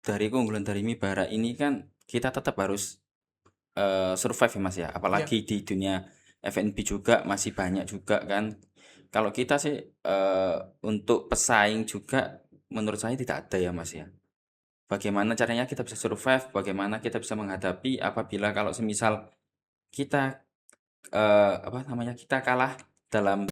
dari keunggulan dari mie bara ini kan kita tetap harus survive ya Mas ya, Ya, apalagi di dunia F&B juga masih banyak juga kan. Kalau kita sih untuk pesaing juga menurut saya tidak ada ya Mas ya. Bagaimana caranya kita bisa survive, bagaimana kita bisa menghadapi apabila kalau semisal kita apa namanya, kita kalah dalam.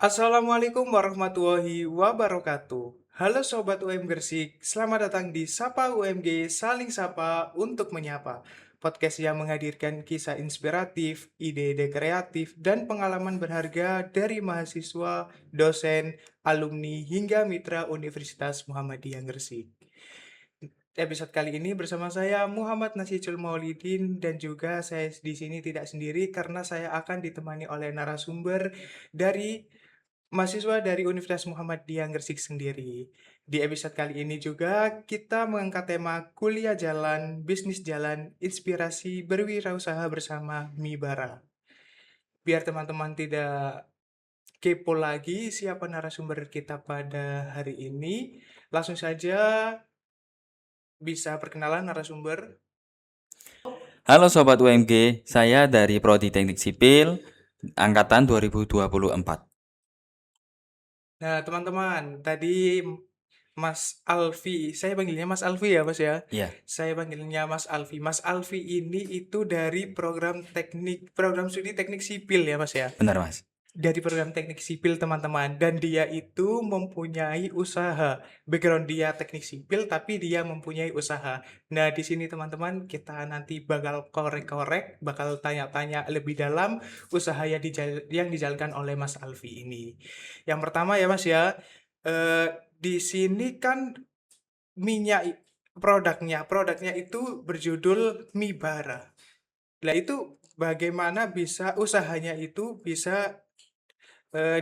Assalamualaikum warahmatullahi wabarakatuh. Halo Sobat UM Gersik, selamat datang di Sapa UMG Saling Sapa untuk Menyapa. Podcast yang menghadirkan kisah inspiratif, ide-ide kreatif, dan pengalaman berharga dari mahasiswa, dosen, alumni, hingga mitra Universitas Muhammadiyah Gresik. Episode kali ini bersama saya Muhammad Nasijul Maulidin dan juga saya di sini tidak sendiri karena saya akan ditemani oleh narasumber dari mahasiswa dari Universitas Muhammadiyah Gresik sendiri. Di episode kali ini juga kita mengangkat tema kuliah jalan, bisnis jalan, inspirasi berwirausaha bersama Mibara. Biar teman-teman tidak kepo lagi siapa narasumber kita pada hari ini, langsung saja bisa perkenalan narasumber. Halo Sobat UMG, saya dari Prodi Teknik Sipil angkatan 2024. Nah, teman-teman, tadi Mas Alfi, saya panggilnya Mas Alfi ya, Mas ya. Iya, Saya panggilnya Mas Alfi. Mas Alfi ini itu dari program studi teknik sipil ya, Mas ya. benar Mas. Dari program teknik sipil, teman-teman. Dan dia itu mempunyai usaha. Background dia teknik sipil, tapi dia mempunyai usaha. Nah, di sini teman-teman, kita nanti bakal korek-korek, bakal tanya-tanya lebih dalam usaha yang dijalankan oleh Mas Alfi ini. Yang pertama ya, Mas ya, di sini kan minyak produknya itu berjudul Mibara. Nah, itu bagaimana bisa usahanya itu bisa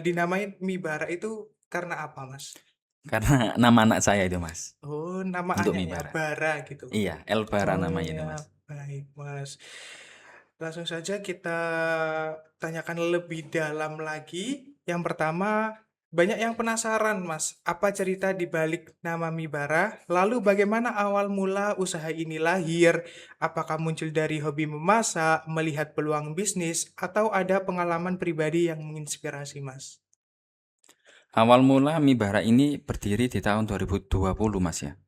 dinamain Mibara itu karena apa, Mas? Karena nama anak saya itu Mas, Oh, nama untuk anaknya Mibara. Bara gitu. Iya, Elbara Oh namanya itu ya, Mas. baik, Mas. Langsung saja kita tanyakan lebih dalam lagi. Yang pertama, banyak yang penasaran, Mas. Apa cerita di balik nama Mibara? Lalu bagaimana awal mula usaha ini lahir? Apakah muncul dari hobi memasak, melihat peluang bisnis, atau ada pengalaman pribadi yang menginspirasi, Mas? Awal mula Mibara ini berdiri di tahun 2020 Mas ya.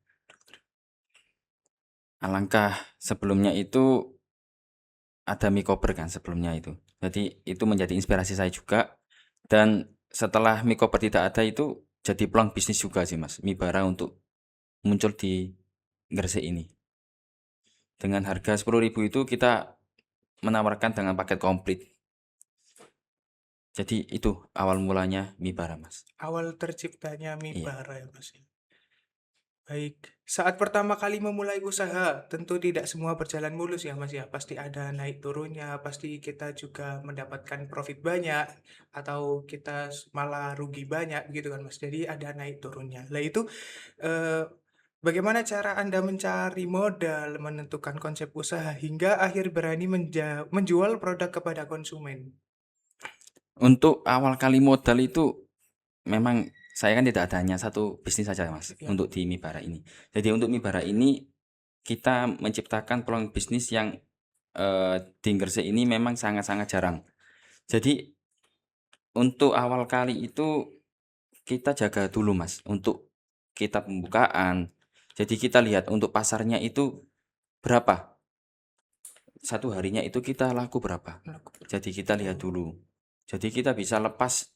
Alangkah sebelumnya itu ada mie koper kan sebelumnya itu. Jadi itu menjadi inspirasi saya juga. Dan setelah mie koper tidak ada itu jadi peluang bisnis juga sih Mas. Mibara untuk muncul di Gresik ini. Dengan harga 10.000 itu kita menawarkan dengan paket komplit. Jadi itu awal mulanya Mibara Mas. Awal terciptanya Iya. Mibara ya, Mas. Baik, saat pertama kali memulai usaha, tentu tidak semua berjalan mulus ya Mas ya. Pasti ada naik turunnya, pasti kita juga mendapatkan profit banyak, atau kita malah rugi banyak gitu kan Mas. Jadi ada naik turunnya. Lah itu eh, bagaimana cara Anda mencari modal, menentukan konsep usaha, hingga akhir berani menjual produk kepada konsumen? Untuk awal kali modal itu memang saya kan tidak ada hanya satu bisnis saja Mas Ya, untuk di Mibara ini. Jadi untuk Mibara ini kita menciptakan peluang bisnis yang di Gresik ini memang sangat-sangat jarang. Jadi untuk awal kali itu kita jaga dulu Mas untuk kita pembukaan. Jadi kita lihat untuk pasarnya itu berapa. Satu harinya itu kita laku berapa. Jadi kita lihat oh, dulu. Jadi kita bisa lepas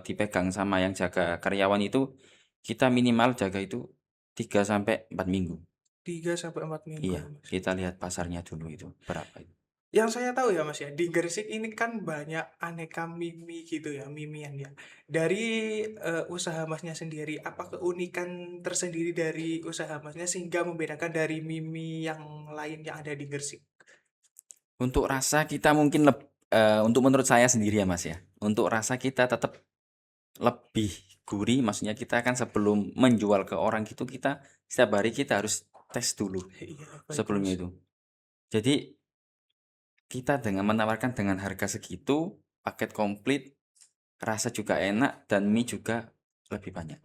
dipegang sama yang jaga karyawan itu, kita minimal jaga itu 3 sampai 4 minggu. 3 sampai 4 minggu Iya, ya Mas. kita lihat pasarnya dulu itu berapa itu. Yang saya tahu ya Mas ya, di Gresik ini kan banyak aneka mimi gitu ya, mimian ya. Dari usaha Masnya sendiri, apa keunikan tersendiri dari usaha Masnya sehingga membedakan dari mimi yang lain yang ada di Gresik? Untuk rasa kita mungkin untuk menurut saya sendiri ya Mas ya, untuk rasa kita tetap lebih gurih, maksudnya kita kan sebelum menjual ke orang gitu kita setiap hari kita harus tes dulu Iya, baik Mas. sebelumnya itu. Jadi kita dengan menawarkan dengan harga segitu, paket komplit, rasa juga enak, dan mie juga lebih banyak.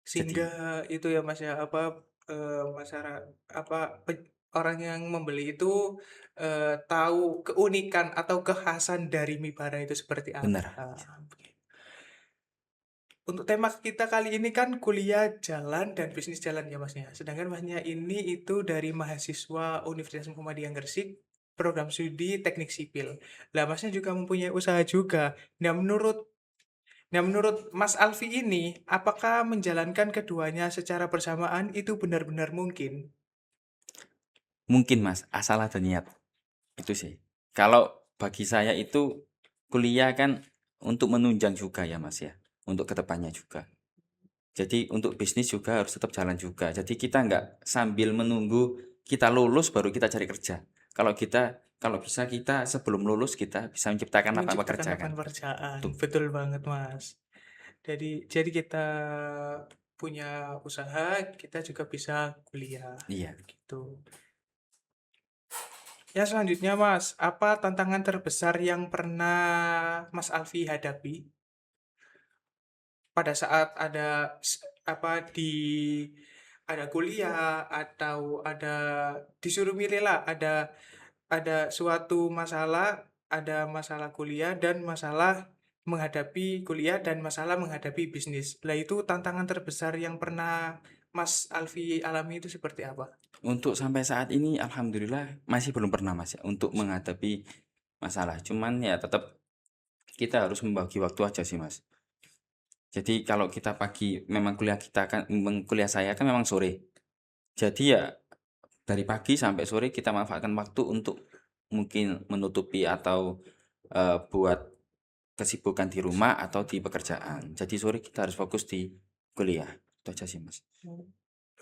Sehingga Jadi itu ya Mas ya, orang yang membeli itu, tahu keunikan atau kekhasan dari mie bara itu seperti apa. benar. Untuk tema kita kali ini kan kuliah jalan dan bisnis jalan ya Masnya. Sedangkan Masnya ini itu dari mahasiswa Universitas Muhammadiyah Gresik, program studi teknik sipil. Lah Masnya juga mempunyai usaha juga. Nah menurut Mas Alfi ini, apakah menjalankan keduanya secara bersamaan itu benar-benar mungkin? Mungkin Mas, asal ada niat, itu sih. Kalau bagi saya itu kuliah kan untuk menunjang juga ya Mas ya, untuk kedepannya juga. Jadi untuk bisnis juga harus tetap jalan juga. Jadi kita nggak sambil menunggu kita lulus baru kita cari kerja. Kalau bisa kita sebelum lulus kita bisa menciptakan lapangan Menciptakan pekerjaan kan. lapangan pekerjaan, Tuh, betul banget Mas. Jadi kita punya usaha, kita juga bisa kuliah, iya. gitu. Ya selanjutnya Mas, apa tantangan terbesar yang pernah Mas Alfi hadapi pada saat ada kuliah atau disuruh milih lah, ada suatu masalah, ada masalah kuliah dan masalah menghadapi kuliah dan masalah menghadapi bisnis. Lah itu tantangan terbesar yang pernah Mas Alfi alami itu seperti apa? Untuk sampai saat ini alhamdulillah masih belum pernah Mas ya untuk menghadapi masalah. Cuman ya tetap kita harus membagi waktu aja sih Mas. Jadi kalau kita pagi memang kuliah saya kan memang sore. Jadi ya dari pagi sampai sore kita manfaatkan waktu untuk mungkin menutupi atau buat kesibukan di rumah atau di pekerjaan. Jadi sore kita harus fokus di kuliah. Itu aja sih Mas. Oh,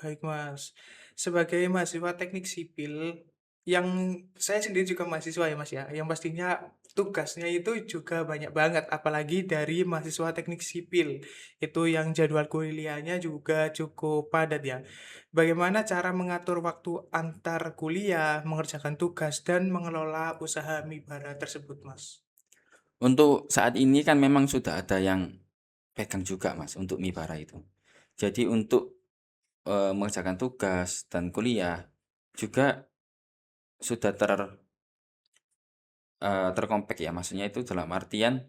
baik Mas. Sebagai mahasiswa teknik sipil, yang saya sendiri juga mahasiswa ya Mas ya, yang pastinya tugasnya itu juga banyak banget, apalagi dari mahasiswa teknik sipil. Itu yang jadwal kuliahnya juga cukup padat ya. Bagaimana cara mengatur waktu antar kuliah, mengerjakan tugas, dan mengelola usaha mibara tersebut Mas? Untuk saat ini kan memang sudah ada yang pegang juga Mas untuk Mibara itu. Jadi untuk mengerjakan tugas dan kuliah juga sudah terkompek ya. Maksudnya itu dalam artian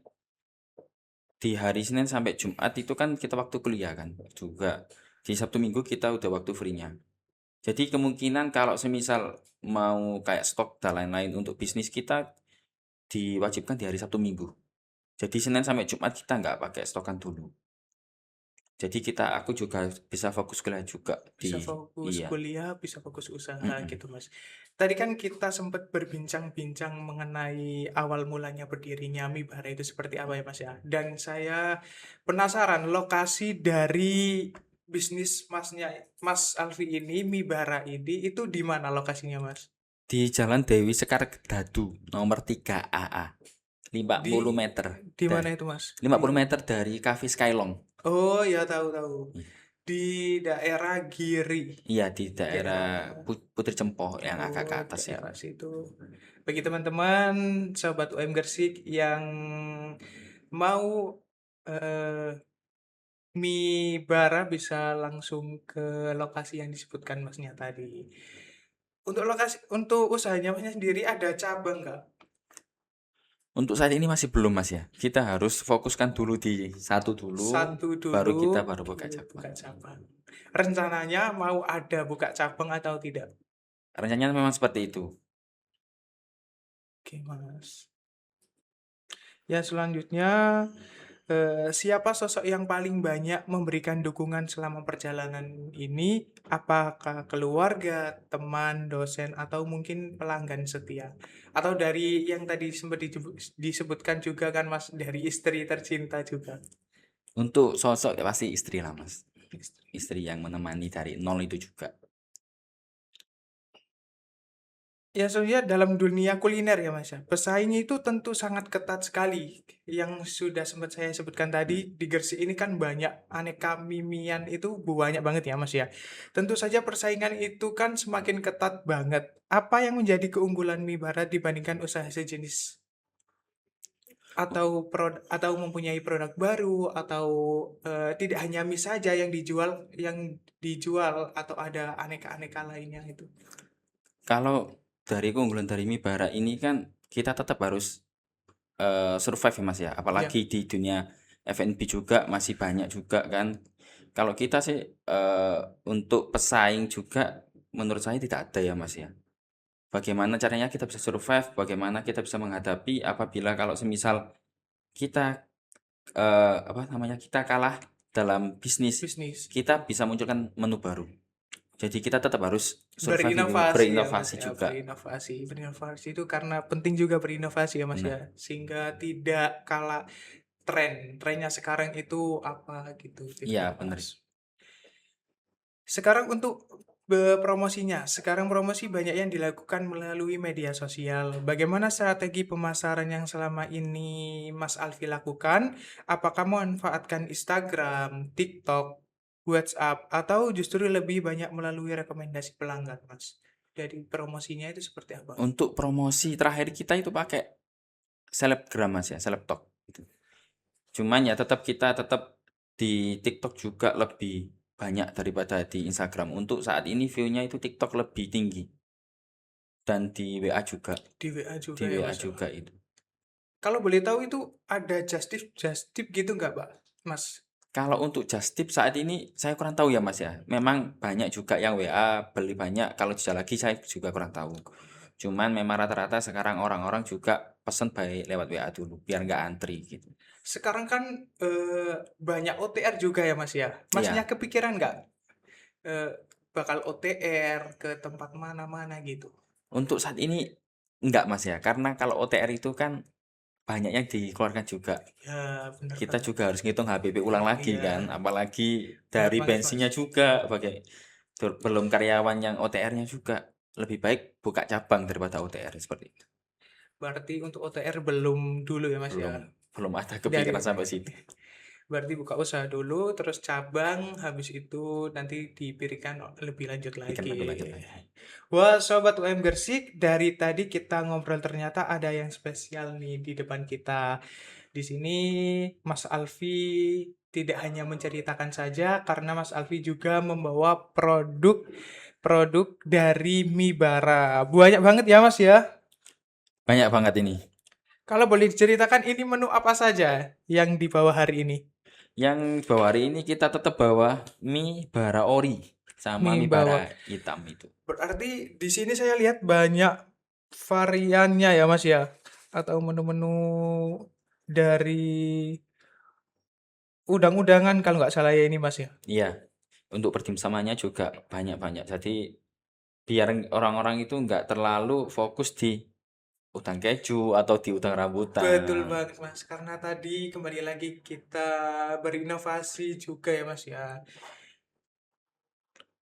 di hari Senin sampai Jumat itu kan kita waktu kuliah kan juga. Di Sabtu Minggu kita udah waktu free-nya. Jadi kemungkinan kalau semisal mau kayak stok dan lain-lain untuk bisnis kita diwajibkan di hari Sabtu Minggu. Jadi Senin sampai Jumat kita nggak pakai stokan dulu. Jadi aku juga bisa fokus kuliah juga Bisa di fokus iya, kuliah, bisa fokus usaha mhm. gitu, Mas. Tadi kan kita sempat berbincang-bincang mengenai awal mulanya berdirinya Mibara itu seperti apa ya, Mas ya. Dan saya penasaran lokasi dari bisnis Mas Alfi ini, Mibara ini itu di mana lokasinya, Mas? Di Jalan Dewi Sekar Dadu nomor 3 AA, Di 50 meter di mana dari itu, Mas? 50 meter dari Cafe Skylong. Oh, ya tahu tahu. Iya, Di daerah Giri. iya di daerah Daerah Putri Cempoh yang agak ke Oh, atas itu. daerah situ. Bagi teman-teman, sobat UM Gersik yang mau eh, mie bara bisa langsung ke lokasi yang disebutkan Masnya tadi. Untuk usahanya Masnya sendiri ada cabang nggak? Untuk saat ini masih belum Mas ya. Kita harus fokuskan dulu di satu dulu, Satu baru dulu, kita baru buka baru cabang. buka cabang. Rencananya mau ada buka cabang atau tidak? Rencananya memang seperti itu. Oke, Mas. Ya, selanjutnya siapa sosok yang paling banyak memberikan dukungan selama perjalanan ini? Apakah keluarga, teman, dosen, atau mungkin pelanggan setia? Atau dari yang tadi sempat disebutkan juga kan Mas, dari istri tercinta juga. Untuk sosok ya pasti istri lah Mas. Istri. Istri yang menemani dari nol itu juga. Ya, soalnya dalam dunia kuliner ya Mas ya, pesaingnya itu tentu sangat ketat sekali. Yang sudah sempat saya sebutkan tadi, Hmm. di Gresik ini kan banyak aneka mimian itu banyak banget ya Mas ya. Tentu saja persaingan itu kan semakin ketat banget. Apa yang menjadi keunggulan mie barat dibandingkan usaha sejenis? atau mempunyai produk baru atau tidak hanya mie saja yang dijual atau ada aneka-aneka lainnya itu. Kalau dari keunggulan dari mie bara ini kan kita tetap harus survive ya Mas ya, Ya, apalagi di dunia F&B juga masih banyak juga kan. Kalau kita sih untuk pesaing juga menurut saya tidak ada ya Mas ya. Bagaimana caranya kita bisa survive, bagaimana kita bisa menghadapi apabila kalau semisal kita kita kalah dalam bisnis, bisnis. kita bisa munculkan menu baru. Jadi kita tetap harus survive itu, Berinovasi ya Mas berinovasi ya, juga. berinovasi itu karena penting juga berinovasi ya Mas Benar. ya, sehingga tidak kalah trennya sekarang itu apa gitu Iya, ya benar. Mas. Sekarang untuk promosinya, sekarang promosi banyak yang dilakukan melalui media sosial. Bagaimana strategi pemasaran yang selama ini Mas Alfi lakukan? Apakah memanfaatkan Instagram, TikTok, WhatsApp, atau justru lebih banyak melalui rekomendasi pelanggan, Mas? Dari promosinya itu seperti apa? Untuk promosi terakhir kita itu pakai selebgram Mas ya, selebtok gitu. Cuman ya tetap di TikTok juga lebih banyak daripada di Instagram. Untuk saat ini view-nya itu TikTok lebih tinggi dan di WA juga. Di WA Di juga ya, WA Mas? juga itu. Kalau boleh tahu itu ada just tip gitu nggak, Pak, Mas? Kalau untuk just tip saat ini saya kurang tahu ya Mas ya. Memang banyak juga yang WA beli banyak. Kalau jual lagi saya juga kurang tahu. Cuman memang rata-rata sekarang orang-orang juga pesen baik lewat WA dulu biar nggak antri gitu. Sekarang kan banyak OTR juga ya Mas ya. Masnya Iya, kepikiran nggak eh, bakal OTR ke tempat mana-mana gitu? untuk saat ini enggak Mas ya. Karena kalau OTR itu kan banyak yang dikeluarkan juga. Ya bener Kita banget. juga harus ngitung HPP ulang lagi kan. Iya Apalagi bener dari banget Mas. bensinnya juga. Belum karyawan yang OTR-nya juga. Lebih baik buka cabang daripada OTR seperti itu. Berarti untuk OTR belum dulu ya Mas Belum ya. belum ada Dari kepikiran sampai situ. berarti buka usaha dulu, terus cabang, habis itu nanti diberikan lebih lanjut Bikin lagi. lebih lanjut lagi. Wah, Sobat UM Gersik, dari tadi kita ngobrol ternyata ada yang spesial nih di depan kita. Di sini Mas Alfi tidak hanya menceritakan saja, karena Mas Alfi juga membawa produk dari Mibara. Banyak banget ya Mas ya. Banyak banget ini. Kalau boleh diceritakan ini menu apa saja yang dibawa hari ini? Yang bawa hari ini kita tetap bawa mie bara ori sama Mie mie bawa. bara hitam itu. Berarti di sini saya lihat banyak variannya ya Mas ya. Atau menu-menu dari udang-udangan kalau nggak salah ya ini Mas ya. Iya, untuk pertimsamannya juga banyak-banyak. Jadi biar orang-orang itu nggak terlalu fokus di udang keju atau di udang Betul rambutan. banget Mas, karena tadi kembali lagi kita berinovasi juga ya Mas ya.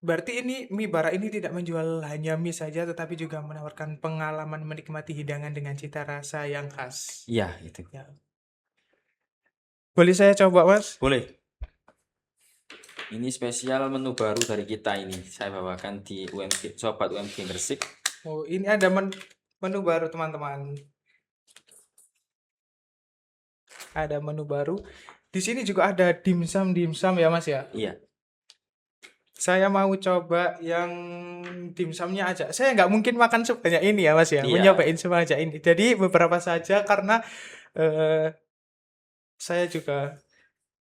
Berarti ini mie bara ini tidak menjual hanya mie saja tetapi juga menawarkan pengalaman menikmati hidangan dengan cita rasa yang khas. Iya, itu. Ya. Boleh saya coba Mas? Boleh. Ini spesial menu baru dari kita ini. Saya bawakan di UMG, Sobat UMG Gresik. Oh, ini ada menu baru teman-teman. Ada menu baru. Di sini juga ada dimsum ya Mas ya. Iya, Saya mau coba yang dimsumnya aja. Saya nggak mungkin makan sebanyak ini ya Mas ya. iya. Menyobain sebanyak ini. Jadi beberapa saja karena eh, saya juga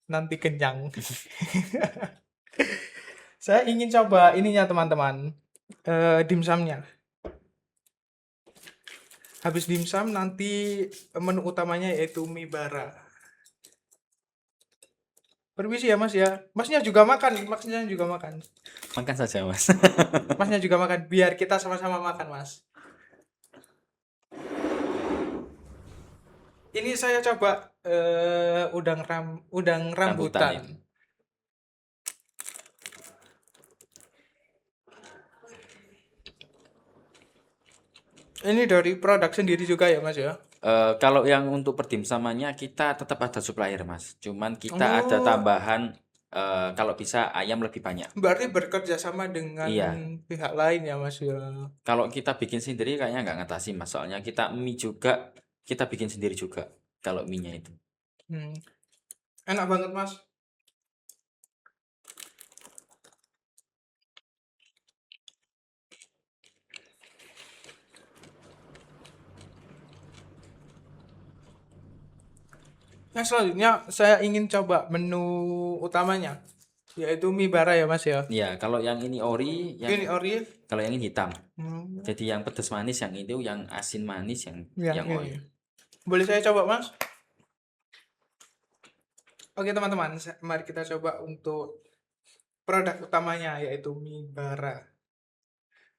nanti kenyang. Saya ingin coba ininya teman-teman. Dimsumnya. Habis dimsum nanti menu utamanya yaitu mie bara. Permisi ya Mas ya. Masnya juga makan. Masnya juga makan. Makan saja, Mas. Masnya juga makan. Biar kita sama-sama makan Mas. Ini saya coba udang Rambutan rambutan. itu. Ini dari produk sendiri juga ya Mas ya. Kalau yang untuk perdimsamannya kita tetap ada supplier, Mas. Cuman kita ada Oh, tambahan kalau bisa ayam lebih banyak. berarti bekerja sama dengan Iya. pihak lain ya Mas ya. Kalau kita bikin sendiri kayaknya nggak ngatasi, Mas. Soalnya kita mie juga kita bikin sendiri juga. kalau mie-nya itu. Enak banget Mas. Nah, selanjutnya saya ingin coba menu utamanya, yaitu mie bara ya Mas ya. Ya, kalau yang ini ori, Ini ori. kalau yang ini hitam. Hmm, Jadi yang pedas manis yang itu, yang asin manis yang yang ori. ini. Boleh saya coba Mas? Oke teman-teman, mari kita coba untuk produk utamanya yaitu mie bara.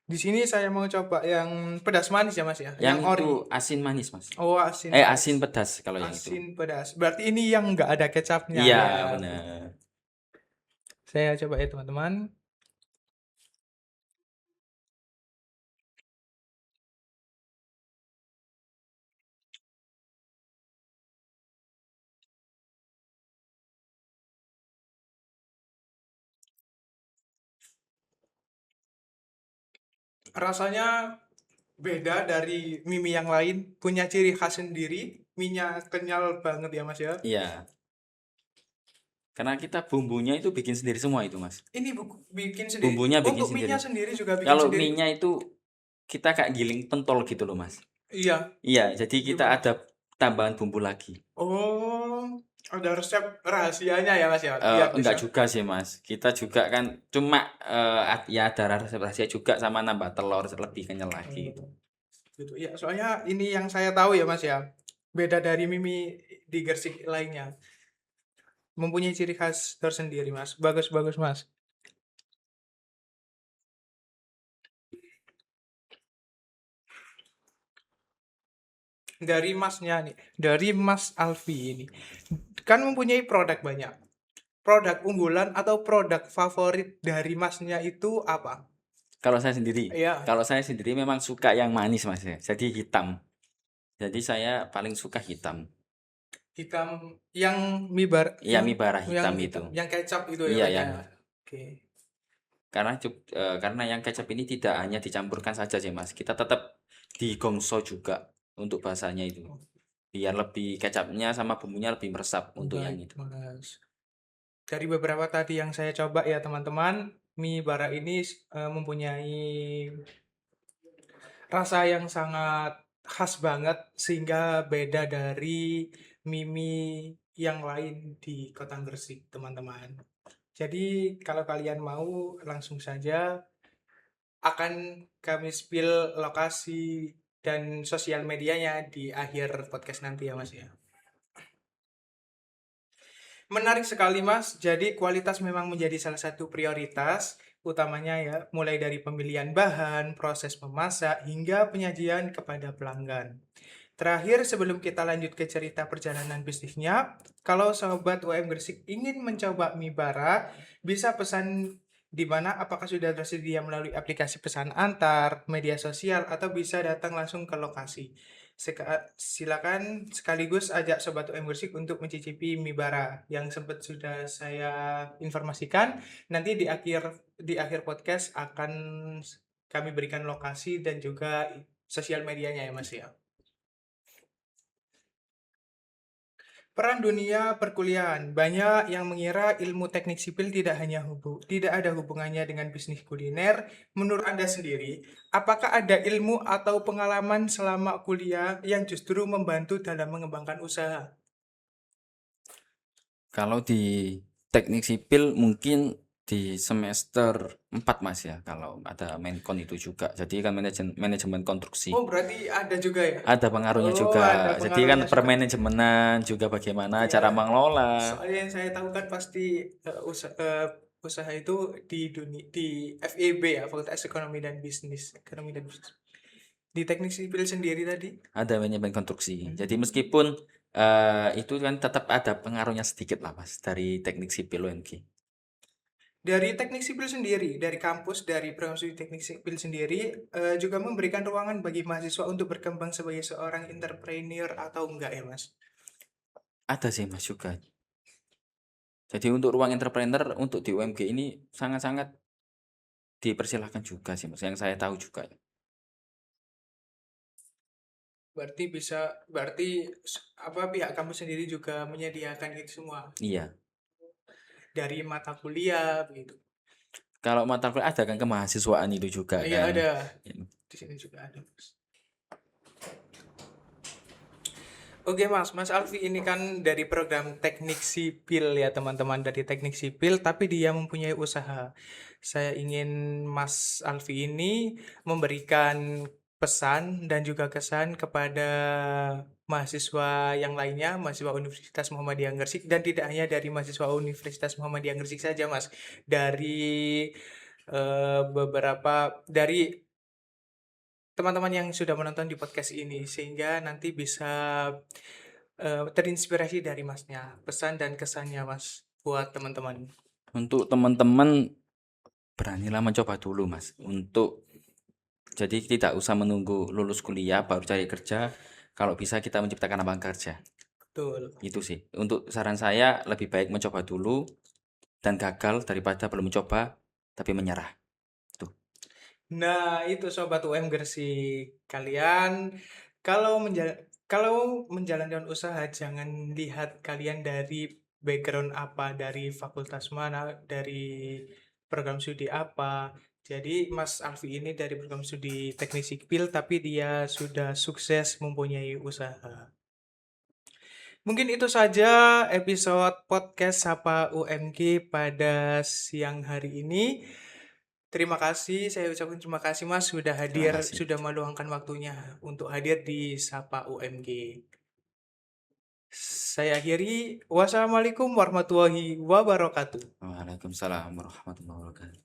Di sini saya mau coba yang pedas manis ya Mas ya, Yang yang itu ori. asin manis, Mas. Oh, asin Asin manis. pedas kalau yang itu. Asin pedas. Berarti ini yang nggak ada kecapnya Iya, ya. benar. Saya coba ya teman-teman. Rasanya beda dari mie yang lain, punya ciri khas sendiri. Mie-nya kenyal banget ya Mas ya. Iya. Karena kita bumbunya itu bikin sendiri semua itu, Mas. Ini bikin sendiri. Bumbunya bikin Untuk sendiri. mie-nya sendiri juga bikin Kalau sendiri. mie-nya itu kita kayak giling pentol gitu loh, Mas. Iya. Iya, jadi kita Gimana? ada tambahan bumbu lagi. Oh, ada resep rahasianya ya Mas ya, biar bisa. Enggak juga sih, Mas. Kita juga kan cuma ya ada rasa rahasia juga sama nambah telur lebih kenyal lagi gitu. Gitu. Ya, soalnya ini yang saya tahu ya Mas ya. Beda dari mie di Gersik lainnya. Mempunyai ciri khas tersendiri Mas. Bagus bagus Mas. Dari Masnya nih, dari Mas Alfi ini. Kan mempunyai produk banyak. Produk unggulan atau produk favorit dari Masnya itu apa? Kalau saya sendiri, Iya, memang suka yang manis, Mas ya. Jadi hitam. Jadi saya paling suka hitam. hitam yang mie bar Iya, mie bara yang hitam itu. hitam, yang kecap itu ya Iya, Mas yang ya. Oke. karena yang kecap ini tidak hanya dicampurkan saja sih, Mas. Kita tetap digongso juga untuk bahasanya itu. Biar lebih kecapnya sama bumbunya lebih meresap untuk yang Baik, itu. Mas. Dari beberapa tadi yang saya coba ya teman-teman, mie bara ini mempunyai rasa yang sangat khas banget sehingga beda dari mie yang lain di Kota Gresik, teman-teman. Jadi kalau kalian mau langsung saja akan kami spill lokasi dan sosial medianya di akhir podcast nanti ya Mas ya. Menarik sekali Mas, jadi kualitas memang menjadi salah satu prioritas utamanya ya, mulai dari pemilihan bahan, proses memasak, hingga penyajian kepada pelanggan. Terakhir, sebelum kita lanjut ke cerita perjalanan bisnisnya, kalau Sobat UM Gresik ingin mencoba mie bara, bisa pesan di mana apakah sudah tersedia melalui aplikasi pesan antar, media sosial, atau bisa datang langsung ke lokasi. Silakan sekaligus ajak Sobat UM Gresik untuk mencicipi mie bara yang sempat sudah saya informasikan. Nanti di akhir podcast akan kami berikan lokasi dan juga sosial medianya ya Mas ya. Peran dunia perkuliahan. Banyak yang mengira ilmu teknik sipil tidak ada hubungannya dengan bisnis kuliner. Menurut Anda sendiri, apakah ada ilmu atau pengalaman selama kuliah yang justru membantu dalam mengembangkan usaha? Kalau di teknik sipil mungkin di semester 4 Mas ya, kalau ada Menkon itu juga. Jadi kan manajemen konstruksi. Oh, berarti ada juga ya? Ada pengaruhnya Oh, juga. ada Jadi kan pengaruhnya juga. permanajemenan juga bagaimana cara Iya. mengelola. Soalnya yang saya tahu kan pasti usaha itu di FEB ya, Fakultas Ekonomi dan Bisnis. Ekonomi dan Bisnis. Di teknik sipil sendiri tadi. Ada manajemen konstruksi. Jadi Hmm. meskipun itu kan tetap ada pengaruhnya sedikit lah Mas dari teknik sipil UMG. Dari teknik sipil sendiri, dari kampus, dari promosi teknik sipil sendiri, juga memberikan ruangan bagi mahasiswa untuk berkembang sebagai seorang entrepreneur atau enggak ya, Mas? Ada sih Mas juga. Jadi untuk ruang entrepreneur untuk di UMG ini sangat-sangat dipersilahkan juga sih Mas, yang saya tahu juga. berarti apa pihak kamu sendiri juga menyediakan itu semua Iya. dari mata kuliah begitu. Kalau mata kuliah ada kan kemahasiswaan itu juga Iya kan. ada, di sini juga ada, Mas. Oke Mas, Mas Alfi ini kan dari program teknik sipil ya teman-teman, dari teknik sipil tapi dia mempunyai usaha. Saya ingin Mas Alfi ini memberikan pesan dan juga kesan kepada mahasiswa yang lainnya, mahasiswa Universitas Muhammadiyah Gresik, dan tidak hanya dari mahasiswa Universitas Muhammadiyah Gresik saja Mas, dari beberapa dari teman-teman yang sudah menonton di podcast ini sehingga nanti bisa terinspirasi dari Masnya, pesan dan kesannya Mas buat teman-teman. Untuk teman-teman beranilah mencoba dulu Mas. Jadi tidak usah menunggu lulus kuliah baru cari kerja. Kalau bisa kita menciptakan lapangan kerja. Betul. Itu sih. Untuk saran saya lebih baik mencoba dulu dan gagal daripada belum mencoba tapi menyerah. Tuh. Nah, itu sobat UM Gresik. Kalian kalau menjalankan usaha jangan lihat kalian dari background apa, dari fakultas mana, dari program studi apa. Jadi Mas Alfi ini dari program studi teknik sipil tapi dia sudah sukses mempunyai usaha. Mungkin itu saja episode podcast Sapa UMG pada siang hari ini. Terima kasih, saya ucapkan terima kasih Mas sudah Terima hadir, kasih. sudah meluangkan waktunya untuk hadir di Sapa UMG. Saya akhiri, wassalamualaikum warahmatullahi wabarakatuh. Waalaikumsalam warahmatullahi wabarakatuh.